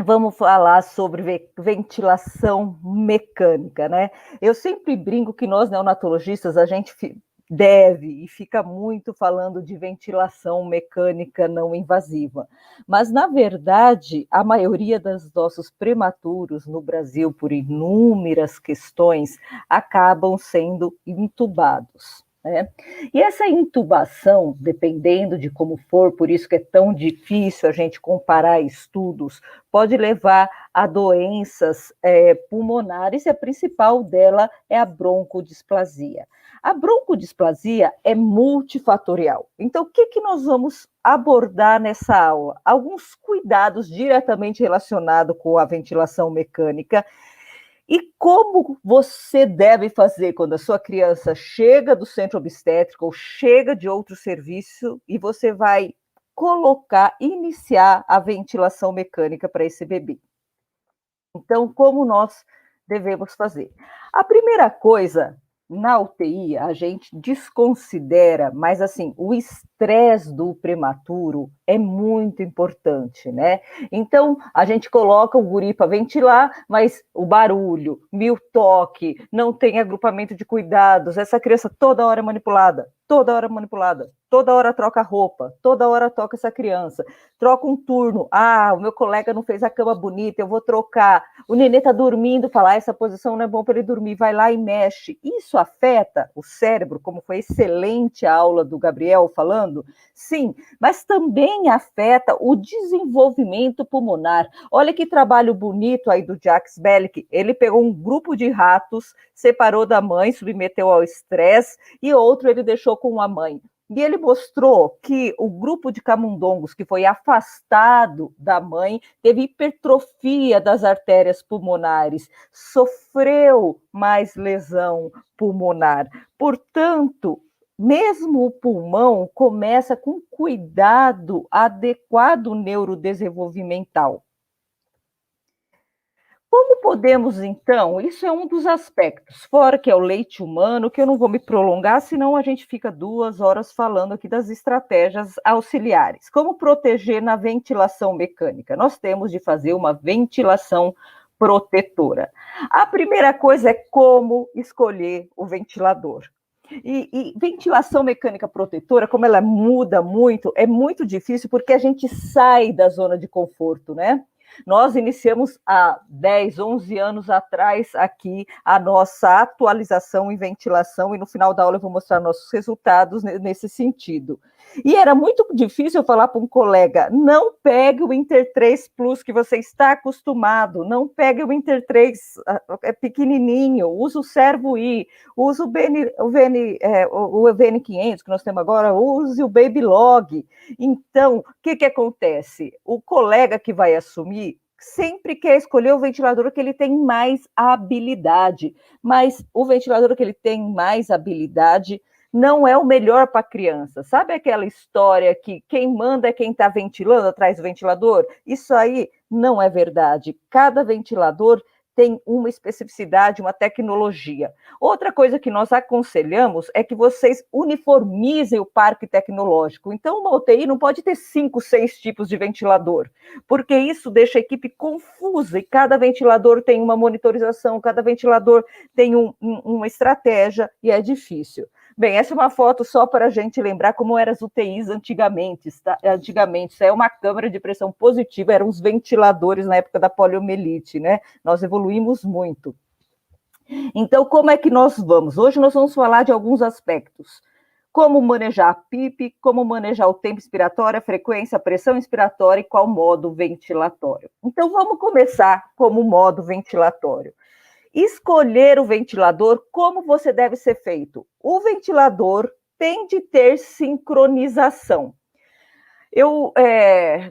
Vamos falar sobre ventilação mecânica, né? Eu sempre brinco que nós, neonatologistas, a gente deve e fica muito falando de ventilação mecânica não invasiva. Mas, na verdade, a maioria dos nossos prematuros no Brasil, por inúmeras questões, acabam sendo intubados. Né? E essa intubação, dependendo de como for, por isso que é tão difícil a gente comparar estudos, pode levar a doenças pulmonares, e a principal dela é a broncodisplasia. A broncodisplasia é multifatorial. Então, o que nós vamos abordar nessa aula? Alguns cuidados diretamente relacionados com a ventilação mecânica e como você deve fazer quando a sua criança chega do centro obstétrico ou chega de outro serviço e você vai iniciar a ventilação mecânica para esse bebê. Então, como nós devemos fazer? A primeira coisa, na UTI, a gente desconsidera, mas assim, o estresse do prematuro é muito importante, né? Então, a gente coloca o guri para ventilar, mas o barulho, mil toque, não tem agrupamento de cuidados, essa criança toda hora é manipulada, toda hora manipulada, toda hora troca roupa, toda hora toca essa criança, troca um turno, o meu colega não fez a cama bonita, eu vou trocar, o nenê está dormindo, fala, essa posição não é bom para ele dormir, vai lá e mexe. Isso afeta o cérebro, como foi excelente a aula do Gabriel falando? Sim, mas também afeta o desenvolvimento pulmonar. Olha que trabalho bonito aí do Jacques Bellick, ele pegou um grupo de ratos, separou da mãe, submeteu ao estresse, e outro ele deixou com a mãe. E ele mostrou que o grupo de camundongos que foi afastado da mãe teve hipertrofia das artérias pulmonares, sofreu mais lesão pulmonar. Portanto, mesmo o pulmão começa com cuidado adequado neurodesenvolvimental. Como podemos, então, isso é um dos aspectos, fora que é o leite humano, que eu não vou me prolongar, senão a gente fica 2 horas falando aqui das estratégias auxiliares. Como proteger na ventilação mecânica? Nós temos de fazer uma ventilação protetora. A primeira coisa é como escolher o ventilador. E ventilação mecânica protetora, como ela muda muito, é muito difícil porque a gente sai da zona de conforto, né? Nós iniciamos há 10, 11 anos atrás aqui a nossa atualização em ventilação e no final da aula eu vou mostrar nossos resultados nesse sentido. E era muito difícil eu falar para um colega, não pegue o Inter 3 Plus que você está acostumado, não pegue o Inter 3, é pequenininho, usa o Servo I, usa o VN500 que nós temos agora, use o Babylog. Então, o que acontece? O colega que vai assumir sempre quer escolher o ventilador que ele tem mais habilidade, mas o ventilador que ele tem mais habilidade não é o melhor para a criança. Sabe aquela história que quem manda é quem está ventilando atrás do ventilador? Isso aí não é verdade. Cada ventilador tem uma especificidade, uma tecnologia. Outra coisa que nós aconselhamos é que vocês uniformizem o parque tecnológico. Então, uma UTI não pode ter 5, 6 tipos de ventilador, porque isso deixa a equipe confusa e cada ventilador tem uma monitorização, cada ventilador tem uma estratégia e é difícil. Bem, essa é uma foto só para a gente lembrar como eram as UTIs antigamente. Tá? Antigamente, isso é uma câmara de pressão positiva, eram os ventiladores na época da poliomielite, né? Nós evoluímos muito. Então, como é que nós vamos? Hoje nós vamos falar de alguns aspectos. Como manejar a PIP, como manejar o tempo expiratório, a frequência, a pressão expiratória e qual modo ventilatório. Então, vamos começar como modo ventilatório. Escolher o ventilador, como você deve ser feito? O ventilador tem de ter sincronização.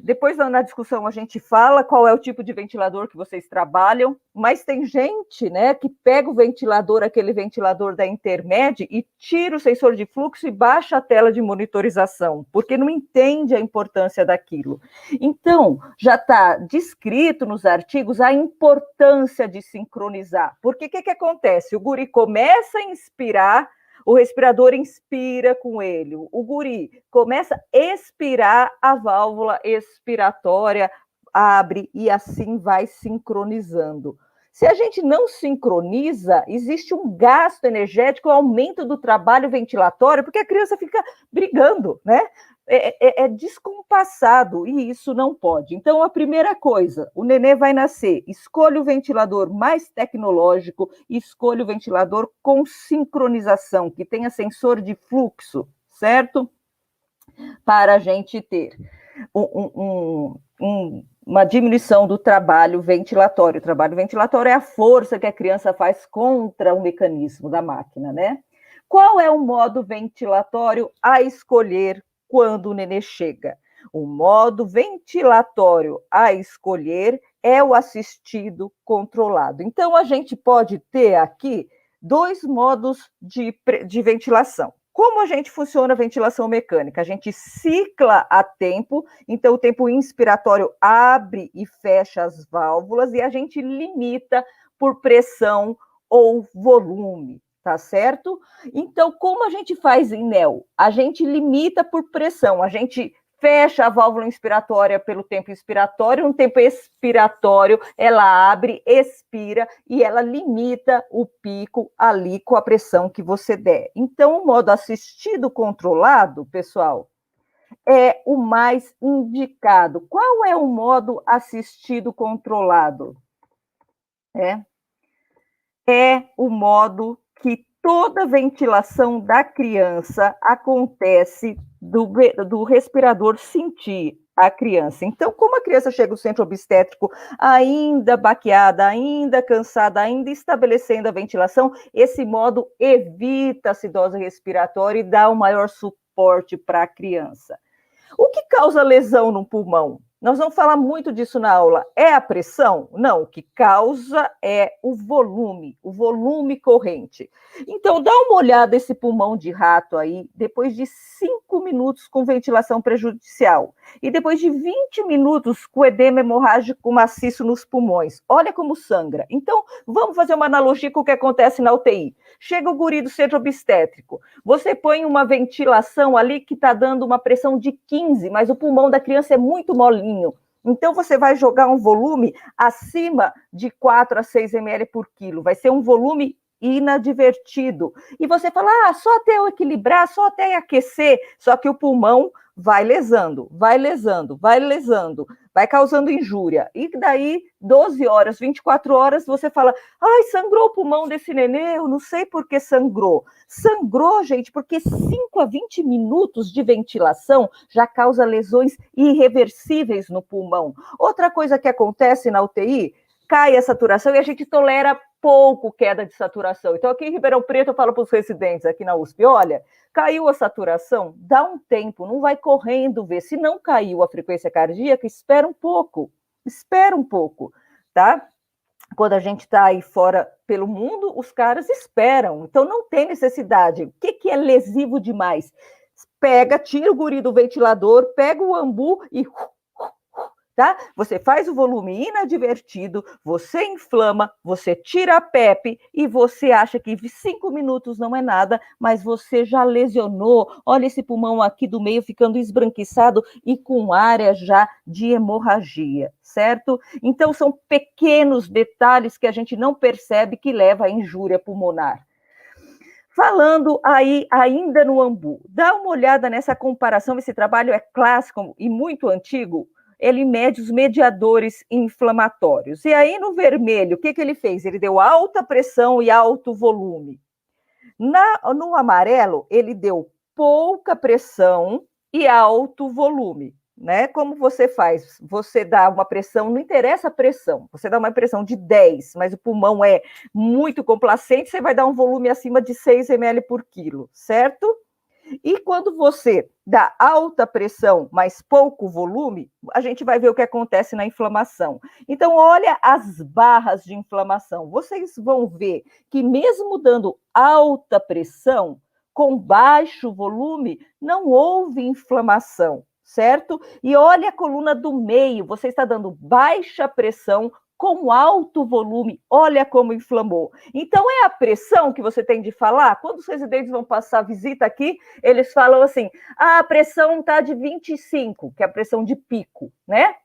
Depois na discussão a gente fala qual é o tipo de ventilador que vocês trabalham, mas tem gente, né, que pega o ventilador, aquele ventilador da Intermed, e tira o sensor de fluxo e baixa a tela de monitorização, porque não entende a importância daquilo. Então, já está descrito nos artigos a importância de sincronizar, porque o que acontece? O guri começa a inspirar, o respirador inspira com ele, o guri começa a expirar, a válvula expiratória abre e assim vai sincronizando. Se a gente não sincroniza, existe um gasto energético, um aumento do trabalho ventilatório, porque a criança fica brigando, né? É descompassado e isso não pode. Então, a primeira coisa, o nenê vai nascer, escolha o ventilador mais tecnológico, escolha o ventilador com sincronização, que tenha sensor de fluxo, certo? Para a gente ter uma diminuição do trabalho ventilatório. O trabalho ventilatório é a força que a criança faz contra o mecanismo da máquina, né? Qual é o modo ventilatório a escolher quando o nenê chega? O modo ventilatório a escolher é o assistido controlado. Então, a gente pode ter aqui dois modos de ventilação. Como a gente funciona a ventilação mecânica? A gente cicla a tempo, então o tempo inspiratório abre e fecha as válvulas e a gente limita por pressão ou volume, tá certo? Então, como a gente faz em NEL? A gente limita por pressão, a gente fecha a válvula inspiratória pelo tempo inspiratório, no tempo expiratório ela abre, expira e ela limita o pico ali com a pressão que você der. Então, o modo assistido controlado, pessoal, é o mais indicado. Qual é o modo assistido controlado? É o modo que toda ventilação da criança acontece do respirador sentir a criança. Então, como a criança chega ao centro obstétrico ainda baqueada, ainda cansada, ainda estabelecendo a ventilação, esse modo evita a acidose respiratória e dá o maior suporte para a criança. O que causa lesão no pulmão? Nós vamos falar muito disso na aula. É a pressão? Não, o que causa é o volume corrente. Então, dá uma olhada nesse pulmão de rato aí, depois de 5 minutos com ventilação prejudicial. E depois de 20 minutos com edema hemorrágico maciço nos pulmões. Olha como sangra. Então, vamos fazer uma analogia com o que acontece na UTI. Chega o guri do centro obstétrico. Você põe uma ventilação ali que está dando uma pressão de 15, mas o pulmão da criança é muito molinho. Então, você vai jogar um volume acima de 4 a 6 ml por quilo. Vai ser um volume inadvertido. E você fala, só até eu equilibrar, só até aquecer. Só que o pulmão vai lesando, vai causando injúria. E daí, 12 horas, 24 horas, você fala, sangrou o pulmão desse nenê, eu não sei por que sangrou. Sangrou, gente, porque 5 a 20 minutos de ventilação já causa lesões irreversíveis no pulmão. Outra coisa que acontece na UTI, cai a saturação e a gente tolera pouco queda de saturação. Então, aqui em Ribeirão Preto, eu falo para os residentes aqui na USP, olha, caiu a saturação, dá um tempo, não vai correndo ver. Se não caiu a frequência cardíaca, espera um pouco, tá? Quando a gente está aí fora pelo mundo, os caras esperam, então não tem necessidade. O que é lesivo demais? Tira o guri do ventilador, pega o ambu e... Tá? Você faz o volume inadvertido, você inflama, você tira a PEP e você acha que 5 minutos não é nada, mas você já lesionou. Olha esse pulmão aqui do meio ficando esbranquiçado e com área já de hemorragia, certo? Então, são pequenos detalhes que a gente não percebe que leva à injúria pulmonar. Falando aí ainda no ambu, dá uma olhada nessa comparação, esse trabalho é clássico e muito antigo. Ele mede os mediadores inflamatórios. E aí, no vermelho, o que ele fez? Ele deu alta pressão e alto volume. No amarelo, ele deu pouca pressão e alto volume. Né? Como você faz? Você dá uma pressão, não interessa a pressão, você dá uma pressão de 10, mas o pulmão é muito complacente, você vai dar um volume acima de 6 ml por quilo, certo? E quando você dá alta pressão, mas pouco volume, a gente vai ver o que acontece na inflamação. Então, olha as barras de inflamação. Vocês vão ver que mesmo dando alta pressão, com baixo volume, não houve inflamação, certo? E olha a coluna do meio, você está dando baixa pressão, com alto volume, olha como inflamou. Então, é a pressão que você tem de falar? Quando os residentes vão passar visita aqui, eles falam assim, a pressão está de 25, que é a pressão de pico, né?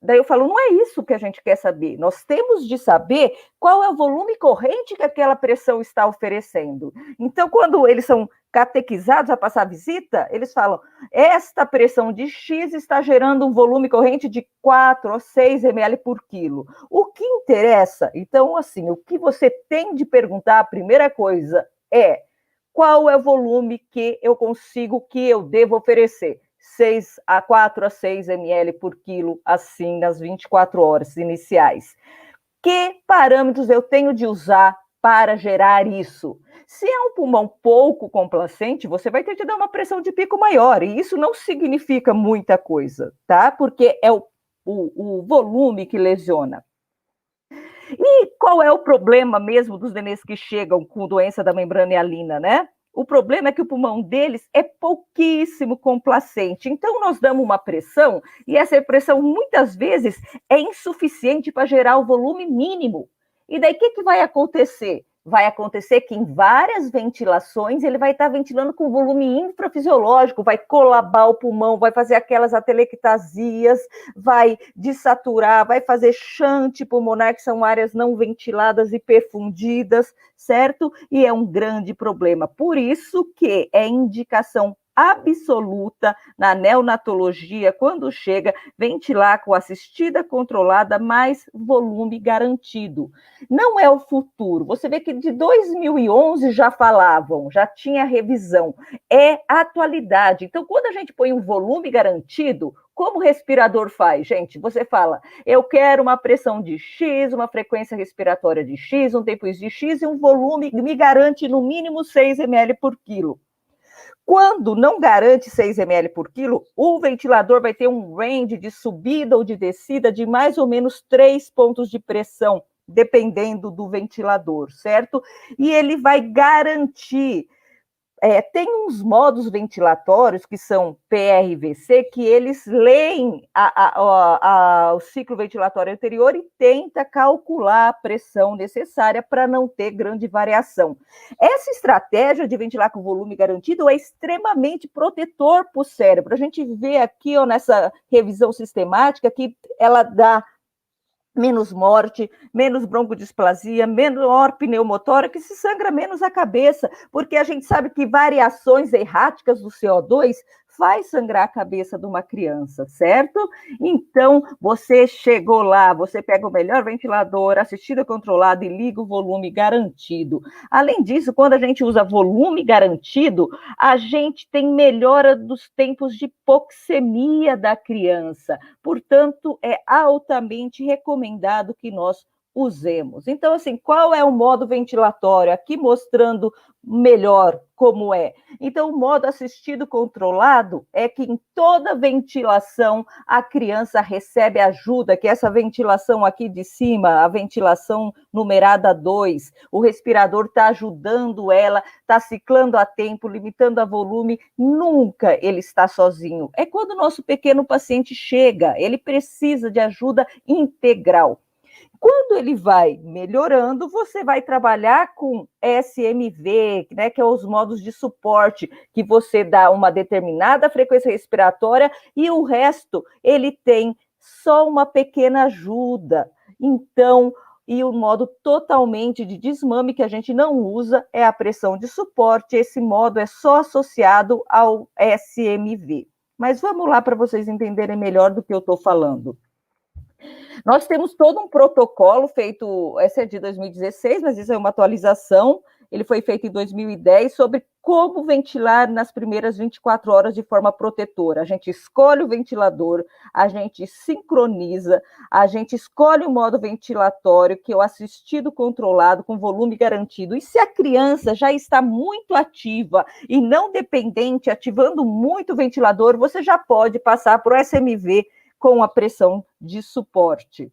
Daí eu falo, não é isso que a gente quer saber. Nós temos de saber qual é o volume corrente que aquela pressão está oferecendo. Então, quando eles são catequizados a passar visita, eles falam, esta pressão de X está gerando um volume corrente de 4 ou 6 ml por quilo. O que interessa, então, assim, o que você tem de perguntar, a primeira coisa é, qual é o volume que eu consigo, que eu devo oferecer? 4 a 6 ml por quilo, assim, nas 24 horas iniciais. Que parâmetros eu tenho de usar para gerar isso? Se é um pulmão pouco complacente, você vai ter que dar uma pressão de pico maior, e isso não significa muita coisa, tá? Porque é o volume que lesiona. E qual é o problema mesmo dos nenês que chegam com doença da membrana hialina, né? O problema é que o pulmão deles é pouquíssimo complacente. Então, nós damos uma pressão e essa pressão, muitas vezes, é insuficiente para gerar o volume mínimo. E daí, o que vai acontecer? Vai acontecer que em várias ventilações ele vai estar ventilando com volume infrafisiológico, vai colabar o pulmão, vai fazer aquelas atelectasias, vai desaturar, vai fazer shunt pulmonar, que são áreas não ventiladas e perfundidas, certo? E é um grande problema. Por isso que é indicação absoluta na neonatologia, quando chega, ventilar com assistida controlada, mais volume garantido. Não é o futuro. Você vê que de 2011 já falavam, já tinha revisão. É atualidade. Então, quando a gente põe um volume garantido, como o respirador faz, gente? Você fala, eu quero uma pressão de X, uma frequência respiratória de X, um tempo de X e um volume que me garante no mínimo 6 ml por quilo. Quando não garante 6 ml por quilo, o ventilador vai ter um range de subida ou de descida de mais ou menos 3 pontos de pressão, dependendo do ventilador, certo? E ele vai garantir. Tem uns modos ventilatórios que são PRVC, que eles leem o ciclo ventilatório anterior e tenta calcular a pressão necessária para não ter grande variação. Essa estratégia de ventilar com volume garantido é extremamente protetor para o cérebro. A gente vê aqui, nessa revisão sistemática, que ela dá menos morte, menos broncodisplasia, menor pneumotórax, que se sangra menos a cabeça, porque a gente sabe que variações erráticas do CO2 faz sangrar a cabeça de uma criança, certo? Então, você chegou lá, você pega o melhor ventilador, assistida controlada e liga o volume garantido. Além disso, quando a gente usa volume garantido, a gente tem melhora dos tempos de hipoxemia da criança. Portanto, é altamente recomendado que nós usemos. Então, assim, qual é o modo ventilatório? Aqui mostrando melhor como é. Então, o modo assistido controlado é que em toda ventilação a criança recebe ajuda, que é essa ventilação aqui de cima, a ventilação numerada 2, o respirador está ajudando ela, está ciclando a tempo, limitando a volume, nunca ele está sozinho. É quando o nosso pequeno paciente chega, ele precisa de ajuda integral. Quando ele vai melhorando, você vai trabalhar com SMV, né, que é os modos de suporte, que você dá uma determinada frequência respiratória e o resto ele tem só uma pequena ajuda. Então, e o modo totalmente de desmame que a gente não usa é a pressão de suporte. Esse modo é só associado ao SMV. Mas vamos lá para vocês entenderem melhor do que eu estou falando. Nós temos todo um protocolo feito, esse é de 2016, mas isso é uma atualização, ele foi feito em 2010, sobre como ventilar nas primeiras 24 horas de forma protetora. A gente escolhe o ventilador, a gente sincroniza, a gente escolhe o modo ventilatório, que é o assistido controlado, com volume garantido. E se a criança já está muito ativa e não dependente, ativando muito o ventilador, você já pode passar para o SMV, com a pressão de suporte.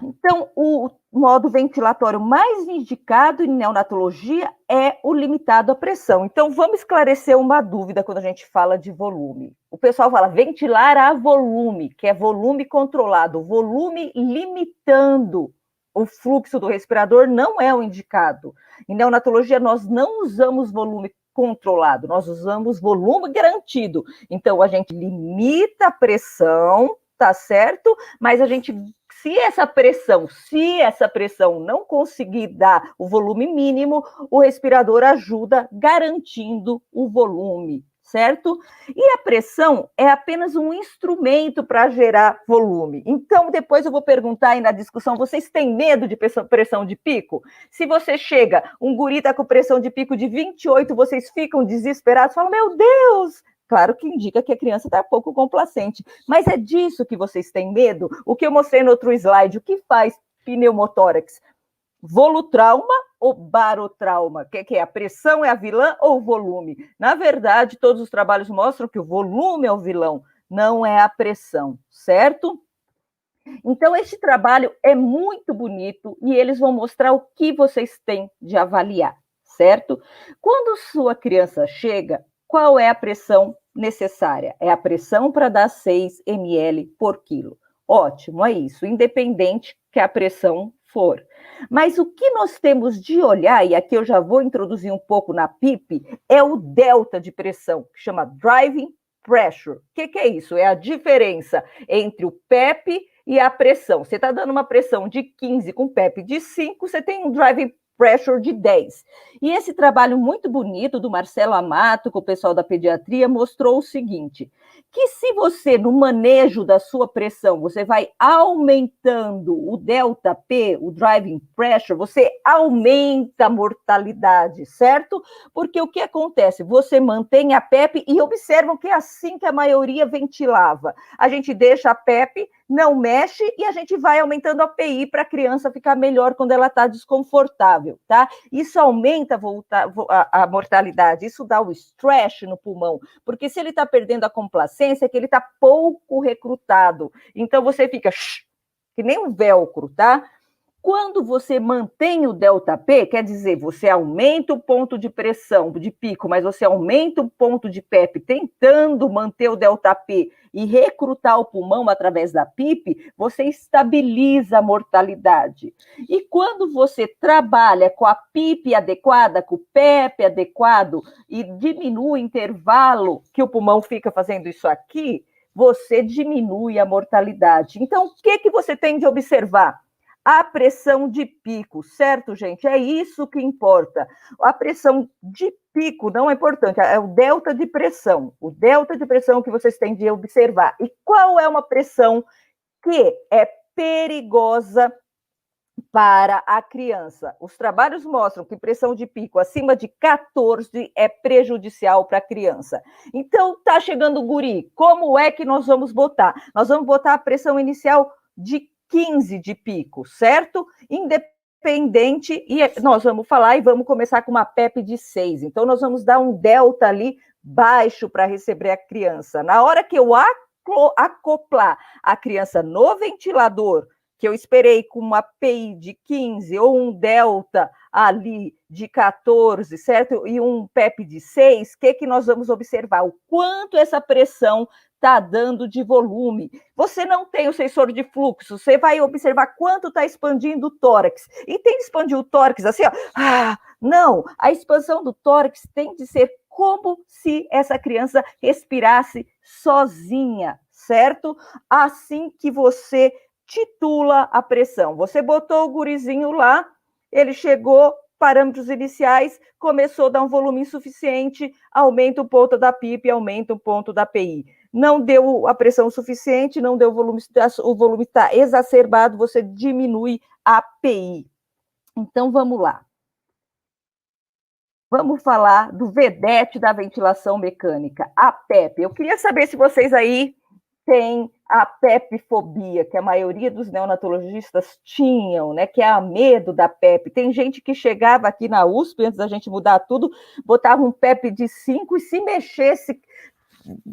Então, o modo ventilatório mais indicado em neonatologia é o limitado à pressão. Então, vamos esclarecer uma dúvida quando a gente fala de volume. O pessoal fala ventilar a volume, que é volume controlado, volume limitando o fluxo do respirador não é o indicado. Em neonatologia, nós não usamos volume controlado, nós usamos volume garantido. Então, a gente limita a pressão, tá certo? Mas a gente, se essa pressão não conseguir dar o volume mínimo, o respirador ajuda garantindo o volume, certo? E a pressão é apenas um instrumento para gerar volume. Então, depois eu vou perguntar aí na discussão, vocês têm medo de pressão de pico? Se você chega, um guri está com pressão de pico de 28, vocês ficam desesperados, falam, meu Deus! Claro que indica que a criança está pouco complacente, mas é disso que vocês têm medo? O que eu mostrei no outro slide, o que faz pneumotórax? Volutrauma ou barotrauma? O que é? A pressão é a vilã ou o volume? Na verdade, todos os trabalhos mostram que o volume é o vilão, não é a pressão, certo? Então, esse trabalho é muito bonito e eles vão mostrar o que vocês têm de avaliar, certo? Quando sua criança chega, qual é a pressão necessária? É a pressão para dar 6 ml por quilo. Ótimo, é isso, independente que a pressão for. Mas o que nós temos de olhar, e aqui eu já vou introduzir um pouco na PIP, é o delta de pressão, que chama driving pressure. O que é isso? É a diferença entre o PEP e a pressão. Você está dando uma pressão de 15 com PEP de 5, você tem um driving pressure de 10. E esse trabalho muito bonito do Marcelo Amato, com o pessoal da pediatria, mostrou o seguinte, que se você, no manejo da sua pressão, você vai aumentando o delta P, o driving pressure, você aumenta a mortalidade, certo? Porque o que acontece? Você mantém a PEP e observam que é assim que a maioria ventilava. A gente deixa a PEP, não mexe e a gente vai aumentando a PI para a criança ficar melhor quando ela está desconfortável, tá? Isso aumenta a mortalidade, isso dá o stress no pulmão, porque se ele está perdendo a complacência, é que ele está pouco recrutado. Então você fica que nem um velcro, tá? Quando você mantém o delta P, quer dizer, você aumenta o ponto de pressão de pico, mas você aumenta o ponto de PEP, tentando manter o delta P e recrutar o pulmão através da PIP, você estabiliza a mortalidade. E quando você trabalha com a PIP adequada, com o PEP adequado, e diminui o intervalo que o pulmão fica fazendo isso aqui, você diminui a mortalidade. Então, o que você tem de observar? A pressão de pico, certo, gente? É isso que importa. A pressão de pico não é importante, é o delta de pressão. O delta de pressão que vocês têm de observar. E qual é uma pressão que é perigosa para a criança? Os trabalhos mostram que pressão de pico acima de 14 é prejudicial para a criança. Então, tá chegando o guri, como é que nós vamos botar? Nós vamos botar a pressão inicial de 15 de pico, certo? Independente, e nós vamos falar e vamos começar com uma PEP de 6. Então, nós vamos dar um delta ali baixo para receber a criança. Na hora que eu acoplar a criança no ventilador, que eu esperei com uma PI de 15 ou um delta ali de 14, certo? E um PEP de 6, o que nós vamos observar? O quanto essa pressão está dando de volume. Você não tem o sensor de fluxo, você vai observar quanto está expandindo o tórax. E tem que expandir o tórax assim, ó. Não, a expansão do tórax tem de ser como se essa criança respirasse sozinha, certo? Assim que você titula a pressão. Você botou o gurizinho lá, ele chegou, parâmetros iniciais, começou a dar um volume insuficiente, aumenta o ponto da PIP, aumenta o ponto da PI. Não deu a pressão suficiente, não deu o volume está exacerbado, você diminui a PI. Então, vamos lá. Vamos falar do vedete da ventilação mecânica, a PEP. Eu queria saber se vocês aí têm a PEP-fobia, que a maioria dos neonatologistas tinham, né? Que é a medo da PEP. Tem gente que chegava aqui na USP, antes da gente mudar tudo, botava um PEP de 5 e se mexesse,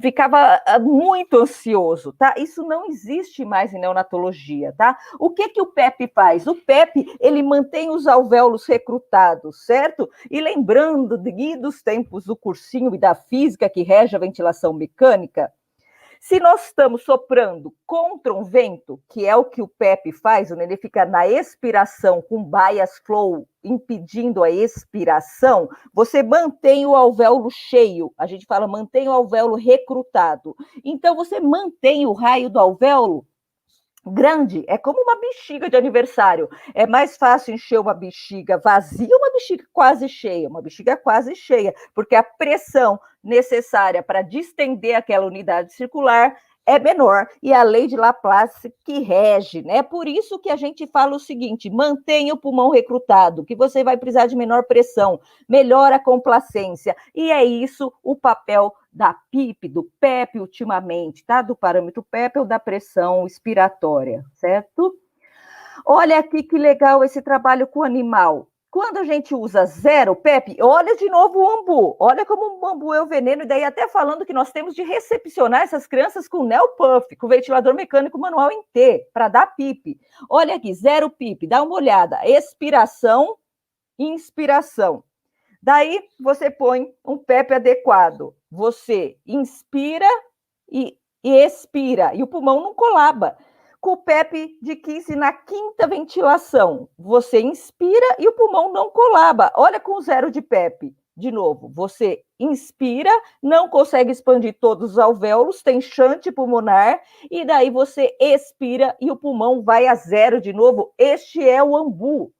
ficava muito ansioso, tá? Isso não existe mais em neonatologia, tá? O que o PEP faz? O PEP, ele mantém os alvéolos recrutados, certo? E lembrando dos tempos do cursinho e da física que rege a ventilação mecânica, Se nós estamos soprando contra um vento, que é o que o PEP faz, o nenê fica na expiração com bias flow, impedindo a expiração, você mantém o alvéolo cheio. A gente fala, mantém o alvéolo recrutado. Então, você mantém o raio do alvéolo grande, é como uma bexiga de aniversário. É mais fácil encher uma bexiga vazia ou uma bexiga quase cheia? Uma bexiga quase cheia, porque a pressão necessária para distender aquela unidade circular é menor, e a lei de Laplace que rege, né? Por isso que a gente fala o seguinte: mantenha o pulmão recrutado, que você vai precisar de menor pressão, melhora a complacência, e é isso o papel da PIP, do PEP ultimamente, tá? Do parâmetro PEP ou da pressão expiratória, certo? Olha aqui que legal esse trabalho com o animal. Quando a gente usa zero PEP, olha de novo o ambu. Olha como o ambu é o veneno, e daí até falando que nós temos de recepcionar essas crianças com NELPUF, com ventilador mecânico manual em T, para dar PIP. Olha aqui, zero PIP, dá uma olhada. Expiração, inspiração. Daí você põe um PEP adequado. Você inspira e expira, e o pulmão não colaba. Com o PEP de 15 na quinta ventilação, você inspira e o pulmão não colaba. Olha com zero de PEP. De novo, você inspira, não consegue expandir todos os alvéolos, tem chante pulmonar, e daí você expira e o pulmão vai a zero de novo. Este é o ambu.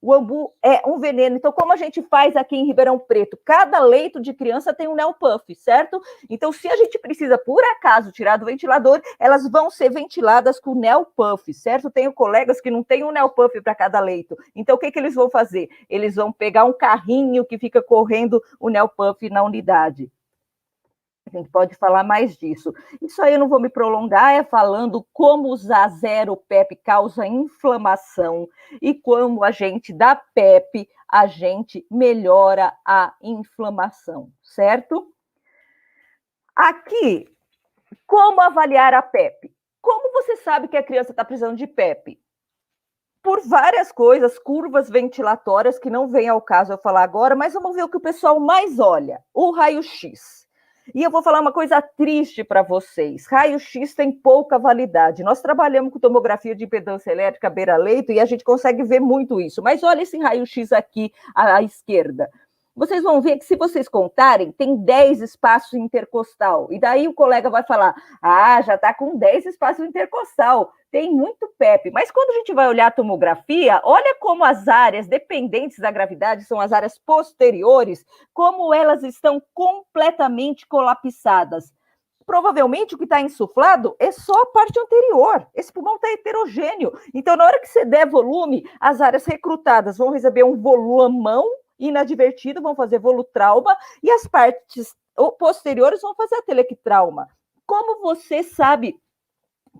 O ambu é um veneno. Então, como a gente faz aqui em Ribeirão Preto? Cada leito de criança tem um NELPUF, certo? Então, se a gente precisa, por acaso, tirar do ventilador, elas vão ser ventiladas com NELPUF, certo? Tenho colegas que não têm um NELPUF para cada leito. Então, o que eles vão fazer? Eles vão pegar um carrinho que fica correndo o NELPUF na unidade. A gente pode falar mais disso. Isso aí eu não vou me prolongar, é falando como usar zero PEP causa inflamação e como a gente dá PEP, a gente melhora a inflamação, certo? Aqui, como avaliar a PEP? Como você sabe que a criança está precisando de PEP? Por várias coisas, curvas ventilatórias, que não vem ao caso eu falar agora, mas vamos ver o que o pessoal mais olha, o raio-x. E eu vou falar uma coisa triste para vocês. Raio-x tem pouca validade. Nós trabalhamos com tomografia de impedância elétrica beira-leito e a gente consegue ver muito isso. Mas olha esse raio-x aqui à esquerda. Vocês vão ver que, se vocês contarem, tem 10 espaços intercostal. E daí o colega vai falar, já está com 10 espaços intercostal. Tem muito PEP. Mas quando a gente vai olhar a tomografia, olha como as áreas dependentes da gravidade, são as áreas posteriores, como elas estão completamente colapsadas. Provavelmente o que está insuflado é só a parte anterior. Esse pulmão está heterogêneo. Então, na hora que você der volume, as áreas recrutadas vão receber um volumão inadvertido, vão fazer volutrauma, e as partes posteriores vão fazer a telequitrauma. Como você sabe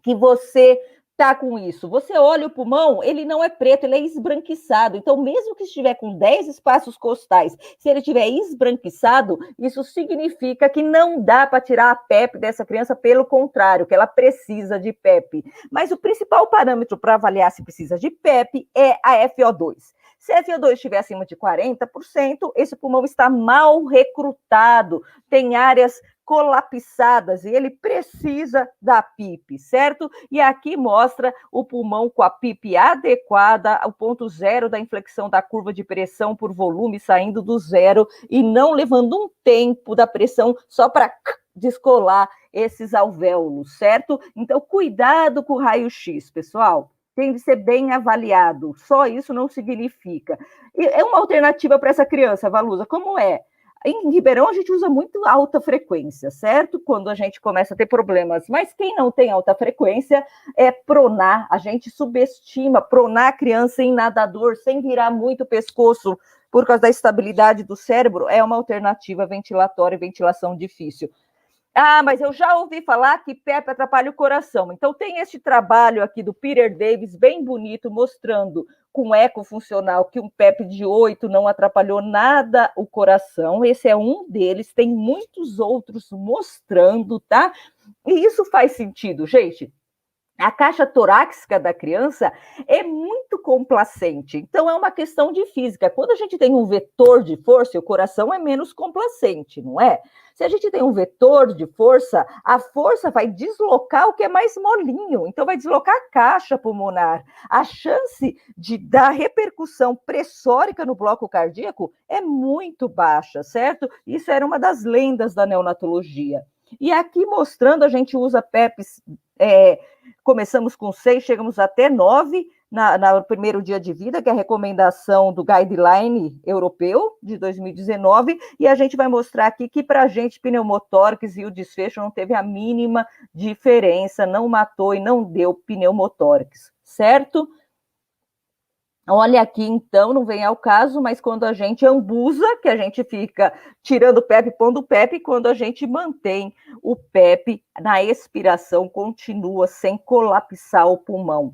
que você está com isso? Você olha o pulmão, ele não é preto, ele é esbranquiçado. Então, mesmo que estiver com 10 espaços costais, se ele estiver esbranquiçado, isso significa que não dá para tirar a PEP dessa criança, pelo contrário, que ela precisa de PEP. Mas o principal parâmetro para avaliar se precisa de PEP é a FO2. Se a FO2 estiver acima de 40%, esse pulmão está mal recrutado, tem áreas colapsadas, e ele precisa da PIP, certo? E aqui mostra o pulmão com a PIP adequada, o ponto zero da inflexão da curva de pressão por volume saindo do zero e não levando um tempo da pressão só para descolar esses alvéolos, certo? Então, cuidado com o raio-x, pessoal. Tem de ser bem avaliado, só isso não significa. E é uma alternativa para essa criança, Valusa, como é? Em Ribeirão, a gente usa muito alta frequência, certo? Quando a gente começa a ter problemas. Mas quem não tem alta frequência é pronar. A gente subestima, pronar a criança em nadador, sem virar muito o pescoço, por causa da estabilidade do cérebro, é uma alternativa ventilatória e ventilação difícil. Mas eu já ouvi falar que PEP atrapalha o coração. Então, tem este trabalho aqui do Peter Davis, bem bonito, mostrando com eco funcional que um PEP de 8 não atrapalhou nada o coração. Esse é um deles, tem muitos outros mostrando, tá? E isso faz sentido, gente. A caixa torácica da criança é muito complacente, então é uma questão de física. Quando a gente tem um vetor de força, o coração é menos complacente, não é? Se a gente tem um vetor de força, a força vai deslocar o que é mais molinho, então vai deslocar a caixa pulmonar. A chance da repercussão pressórica no bloco cardíaco é muito baixa, certo? Isso era uma das lendas da neonatologia. E aqui mostrando, a gente usa PEPs, começamos com 6, chegamos até 9 no primeiro dia de vida, que é a recomendação do Guideline Europeu de 2019, e a gente vai mostrar aqui que para a gente pneumotórax e o desfecho não teve a mínima diferença, não matou e não deu pneumotórax, certo? Olha aqui, então, não vem ao caso, mas quando a gente ambusa, que a gente fica tirando o PEP, pondo o PEP, quando a gente mantém o PEP na expiração, continua sem colapsar o pulmão.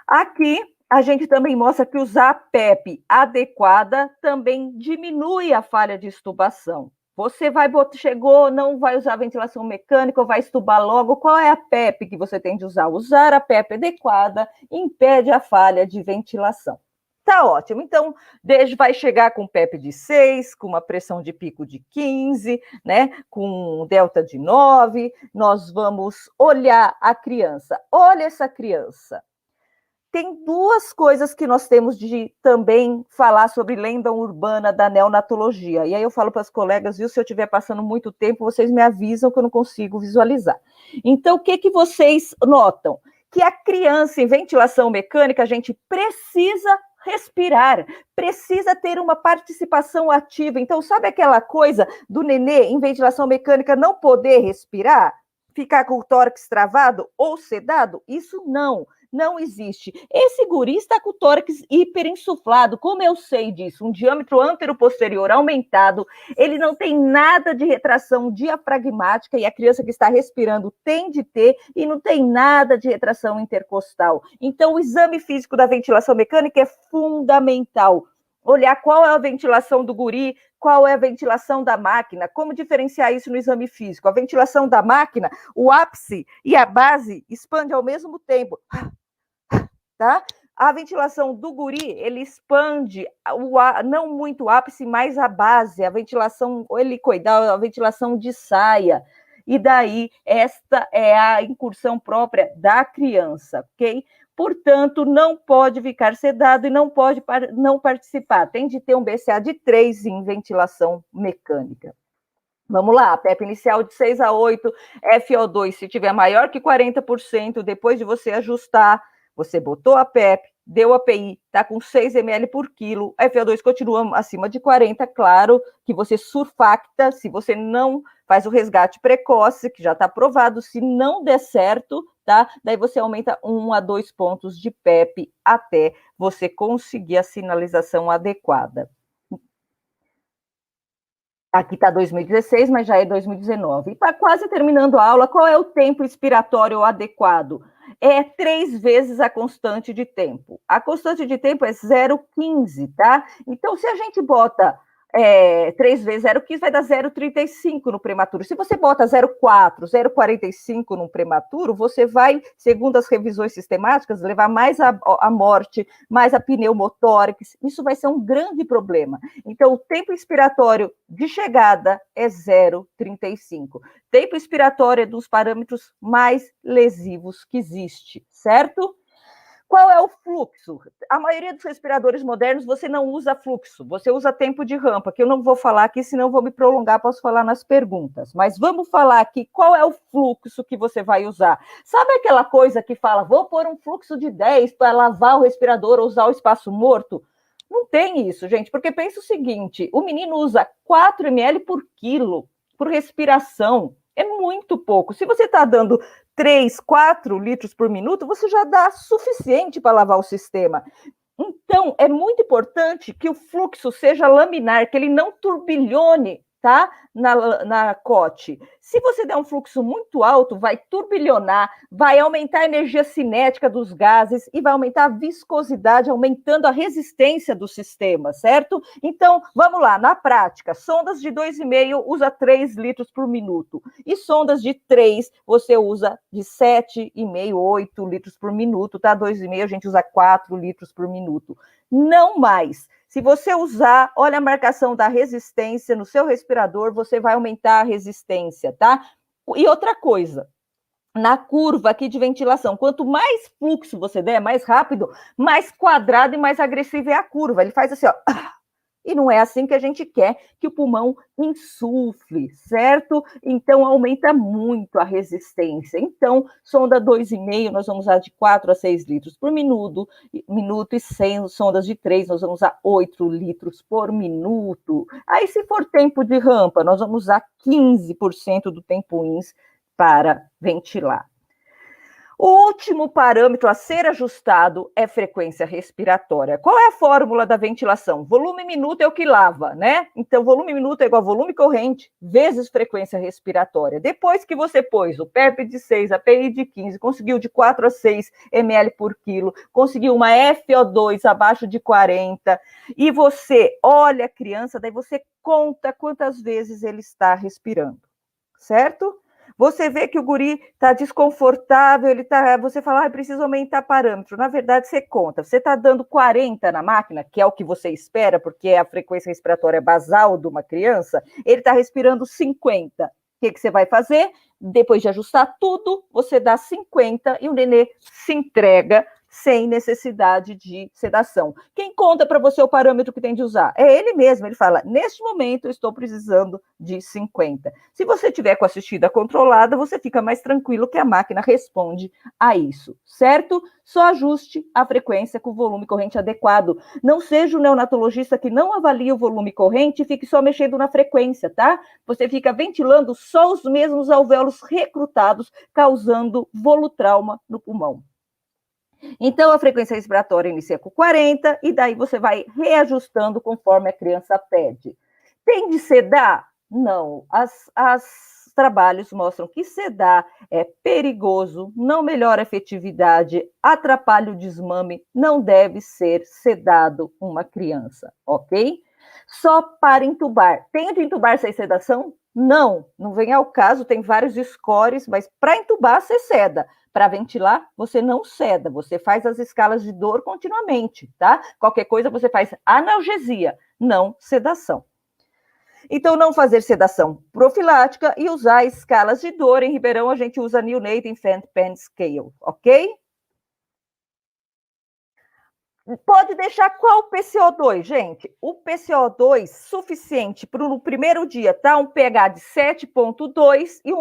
Aqui, a gente também mostra que usar a PEP adequada também diminui a falha de extubação. Você chegou, não vai usar ventilação mecânica ou vai extubar logo, qual é a PEP que você tem de usar? Usar a PEP adequada impede a falha de ventilação. Tá ótimo, então vai chegar com PEP de 6, com uma pressão de pico de 15, né? Com delta de 9, nós vamos olhar a criança. Olha essa criança. Tem duas coisas que nós temos de também falar sobre lenda urbana da neonatologia. E aí eu falo para as colegas, viu, se eu estiver passando muito tempo, vocês me avisam que eu não consigo visualizar. Então, o que vocês notam? Que a criança em ventilação mecânica, a gente precisa respirar, precisa ter uma participação ativa. Então, sabe aquela coisa do nenê em ventilação mecânica não poder respirar? Ficar com o tórax travado ou sedado? Isso não existe. Esse guri está com o tórax hiperinsuflado. Como eu sei disso? Um diâmetro antero-posterior aumentado, ele não tem nada de retração diafragmática, e a criança que está respirando tem de ter, e não tem nada de retração intercostal. Então, o exame físico da ventilação mecânica é fundamental. Olhar qual é a ventilação do guri, qual é a ventilação da máquina, como diferenciar isso no exame físico. A ventilação da máquina, o ápice e a base expandem ao mesmo tempo, tá? A ventilação do guri, ele expande, não muito o ápice, mas a base, a ventilação helicoidal, a ventilação de saia. E daí, esta é a incursão própria da criança, ok? Portanto, não pode ficar sedado e não pode não participar. Tem de ter um BCA de 3 em ventilação mecânica. Vamos lá, PEP inicial de 6 a 8, FO2, se tiver maior que 40%, depois de você ajustar, você botou a PEP, deu a API, está com 6 ml por quilo, a FO2 continua acima de 40, claro que você surfacta, se você não faz o resgate precoce, que já está aprovado, se não der certo, tá? Daí você aumenta 1 a 2 pontos de PEP até você conseguir a sinalização adequada. Aqui está 2016, mas já é 2019. E está quase terminando a aula. Qual é o tempo expiratório adequado? É 3 vezes a constante de tempo. A constante de tempo é 0,15, tá? Então, se a gente bota 3 vezes 0,15, vai dar 0,35 no prematuro. Se você bota 0,4, 0,45 no prematuro, você vai, segundo as revisões sistemáticas, levar mais a morte, mais a pneumotórax. Isso vai ser um grande problema. Então, o tempo expiratório de chegada é 0,35. Tempo expiratório é dos parâmetros mais lesivos que existe, certo? Qual é o fluxo? A maioria dos respiradores modernos, você não usa fluxo, você usa tempo de rampa, que eu não vou falar aqui, senão vou me prolongar, posso falar nas perguntas. Mas vamos falar aqui qual é o fluxo que você vai usar. Sabe aquela coisa que fala, vou pôr um fluxo de 10 para lavar o respirador ou usar o espaço morto? Não tem isso, gente, porque pensa o seguinte, o menino usa 4 ml por quilo por respiração. É muito pouco. Se você está dando 3, 4 litros por minuto, você já dá suficiente para lavar o sistema. Então, é muito importante que o fluxo seja laminar, que ele não turbilhone, tá? Na COT. Se você der um fluxo muito alto, vai turbilhonar, vai aumentar a energia cinética dos gases e vai aumentar a viscosidade, aumentando a resistência do sistema, certo? Então, vamos lá, na prática, sondas de 2,5 usa 3 litros por minuto, e sondas de 3 você usa de 7,5, 8 litros por minuto, tá? 2,5 a gente usa 4 litros por minuto. Não mais. Se você usar, olha a marcação da resistência no seu respirador, você vai aumentar a resistência, tá? E outra coisa, na curva aqui de ventilação, quanto mais fluxo você der, mais rápido, mais quadrado e mais agressiva é a curva. Ele faz assim, ó. E não é assim que a gente quer que o pulmão insufle, certo? Então, aumenta muito a resistência. Então, sonda 2,5, nós vamos usar de 4 a 6 litros por minuto e 100 sondas de 3, nós vamos usar 8 litros por minuto. Aí, se for tempo de rampa, nós vamos usar 15% do tempo INS para ventilar. O último parâmetro a ser ajustado é frequência respiratória. Qual é a fórmula da ventilação? Volume minuto é o que lava, né? Então, volume minuto é igual a volume corrente vezes frequência respiratória. Depois que você pôs o PEP de 6, a PI de 15, conseguiu de 4 a 6 ml por quilo, conseguiu uma FO2 abaixo de 40, e você olha a criança, daí você conta quantas vezes ele está respirando, certo? Você vê que o guri está desconfortável, você fala, preciso aumentar parâmetro. Na verdade, você conta. Você está dando 40 na máquina, que é o que você espera, porque é a frequência respiratória basal de uma criança, ele está respirando 50. O que você vai fazer? Depois de ajustar tudo, você dá 50 e o nenê se entrega sem necessidade de sedação. Quem conta para você o parâmetro que tem de usar? É ele mesmo, ele fala, neste momento eu estou precisando de 50. Se você tiver com a assistida controlada, você fica mais tranquilo que a máquina responde a isso, certo? Só ajuste a frequência com o volume corrente adequado. Não seja o neonatologista que não avalia o volume corrente e fique só mexendo na frequência, tá? Você fica ventilando só os mesmos alvéolos recrutados, causando volutrauma no pulmão. Então, a frequência respiratória inicia com 40 e daí você vai reajustando conforme a criança pede. Tem de sedar? Não. Os trabalhos mostram que sedar é perigoso, não melhora a efetividade, atrapalha o desmame, não deve ser sedado uma criança, ok? Só para entubar. Tem de entubar sem sedação? Não, não vem ao caso, tem vários scores, mas para entubar você seda. Para ventilar, você não ceda, você faz as escalas de dor continuamente, tá? Qualquer coisa você faz analgesia, não sedação. Então, não fazer sedação profilática e usar escalas de dor. Em Ribeirão, a gente usa Neonatal Infant Pain Scale, ok? Pode deixar qual PCO2, gente? O PCO2 suficiente para no primeiro dia, tá? Um pH de 7,2 e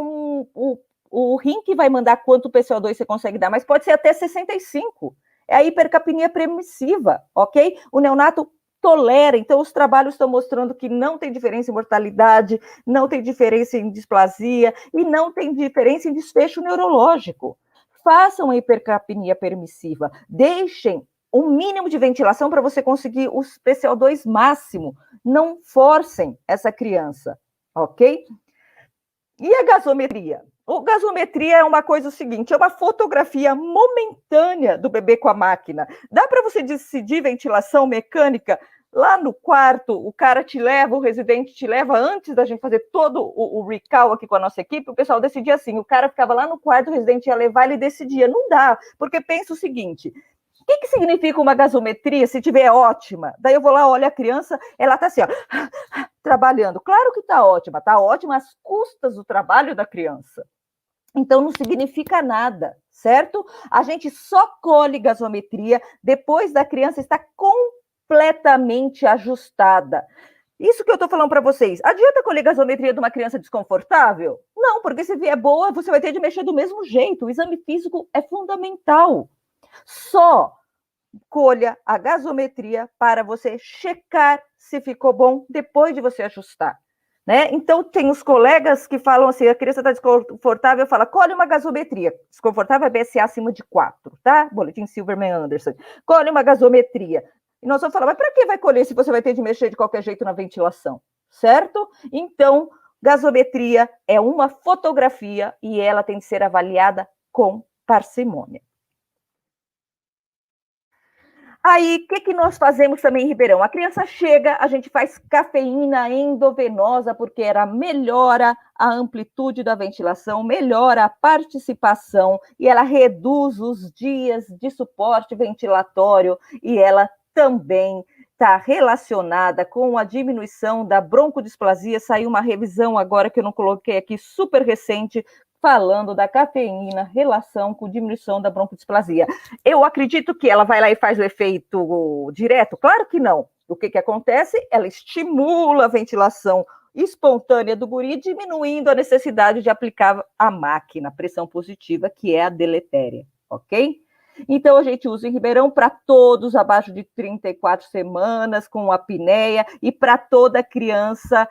o rim que vai mandar quanto PCO2 você consegue dar, mas pode ser até 65. É a hipercapnia permissiva, ok? O neonato tolera, então os trabalhos estão mostrando que não tem diferença em mortalidade, não tem diferença em displasia e não tem diferença em desfecho neurológico. Façam a hipercapnia permissiva, deixem um mínimo de ventilação para você conseguir o PCO2 máximo, não forcem essa criança, ok? E a gasometria? A gasometria é uma coisa seguinte, é uma fotografia momentânea do bebê com a máquina. Dá para você decidir ventilação mecânica lá no quarto, o cara te leva, o residente te leva, antes da gente fazer todo o recall aqui com a nossa equipe, o pessoal decidia assim, o cara ficava lá no quarto, o residente ia levar, ele decidia. Não dá, porque pensa o seguinte, o que significa uma gasometria se tiver ótima? Daí eu vou lá, olho a criança, ela está assim, ó, trabalhando. Claro que está ótima às custas do trabalho da criança. Então, não significa nada, certo? A gente só colhe gasometria depois da criança estar completamente ajustada. Isso que eu estou falando para vocês. Adianta colher gasometria de uma criança desconfortável? Não, porque se vier boa, você vai ter de mexer do mesmo jeito. O exame físico é fundamental. Só colha a gasometria para você checar se ficou bom depois de você ajustar. Né? Então, tem os colegas que falam assim, a criança está desconfortável, fala, colhe uma gasometria. Desconfortável é BSA acima de 4, tá? Boletim Silverman-Anderson. Colhe uma gasometria. E nós vamos falar, mas para que vai colher se você vai ter de mexer de qualquer jeito na ventilação? certo? Então, gasometria é uma fotografia e ela tem que ser avaliada com parcimônia. Aí, o que nós fazemos também em Ribeirão? A criança chega, a gente faz cafeína endovenosa, porque ela melhora a amplitude da ventilação, melhora a participação e ela reduz os dias de suporte ventilatório e ela também está relacionada com a diminuição da broncodisplasia. Saiu uma revisão agora que eu não coloquei aqui, super recente, falando da cafeína, relação com diminuição da broncodisplasia. Eu acredito que ela vai lá e faz o efeito direto? Claro que não. O que acontece? Ela estimula a ventilação espontânea do guri, diminuindo a necessidade de aplicar a máquina, pressão positiva, que é a deletéria, ok? Então, a gente usa em Ribeirão para todos abaixo de 34 semanas, com apneia, e para toda criança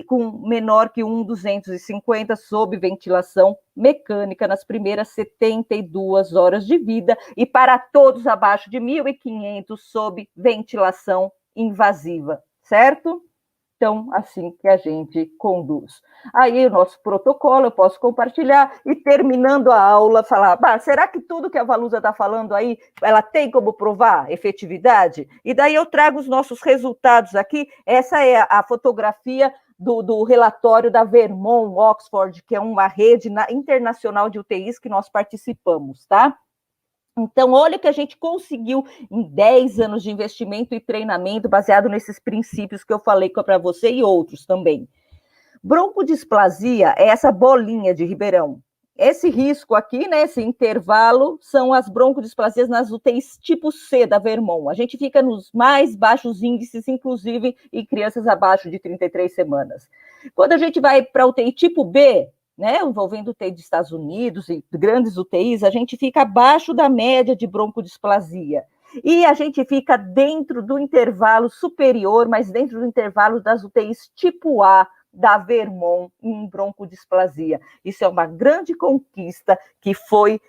com menor que 1,250 sob ventilação mecânica nas primeiras 72 horas de vida e para todos abaixo de 1.500 sob ventilação invasiva, certo? Então, assim que a gente conduz. Aí, o nosso protocolo, eu posso compartilhar e, terminando a aula, falar, será que tudo que a Valusa está falando aí, ela tem como provar efetividade? E daí eu trago os nossos resultados aqui. Essa é a fotografia do relatório da Vermont Oxford, que é uma rede internacional de UTIs que nós participamos, tá? Então, olha o que a gente conseguiu em 10 anos de investimento e treinamento, baseado nesses princípios que eu falei para você e outros também. Broncodisplasia é essa bolinha de Ribeirão. Esse risco aqui, né, esse intervalo, são as broncodisplasias nas UTIs tipo C da Vermont. A gente fica nos mais baixos índices, inclusive em crianças abaixo de 33 semanas. Quando a gente vai para a UTI tipo B, né, envolvendo UTI dos Estados Unidos e grandes UTIs, a gente fica abaixo da média de broncodisplasia. E a gente fica dentro do intervalo superior, mas dentro do intervalo das UTIs tipo A, da Vermont em broncodisplasia. Isso é uma grande conquista que foi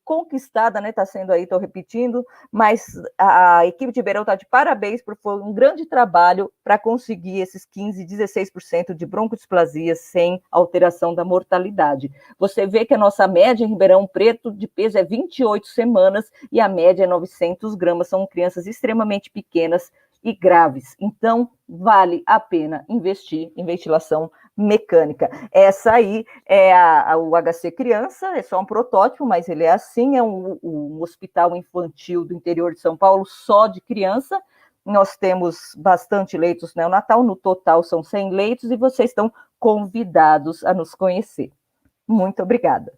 conquistada, né? Está sendo aí, estou repetindo, mas a equipe de Ribeirão está de parabéns, porque foi um grande trabalho para conseguir esses 15%, 16% de broncodisplasia sem alteração da mortalidade. Você vê que a nossa média em Ribeirão Preto de peso é 28 semanas e a média é 900 gramas, são crianças extremamente pequenas e graves. Então, vale a pena investir em ventilação mecânica. Essa aí é o HC Criança, é só um protótipo, mas ele é assim, é um hospital infantil do interior de São Paulo, só de criança. Nós temos bastante leitos neonatal, no total são 100 leitos, e vocês estão convidados a nos conhecer. Muito obrigada.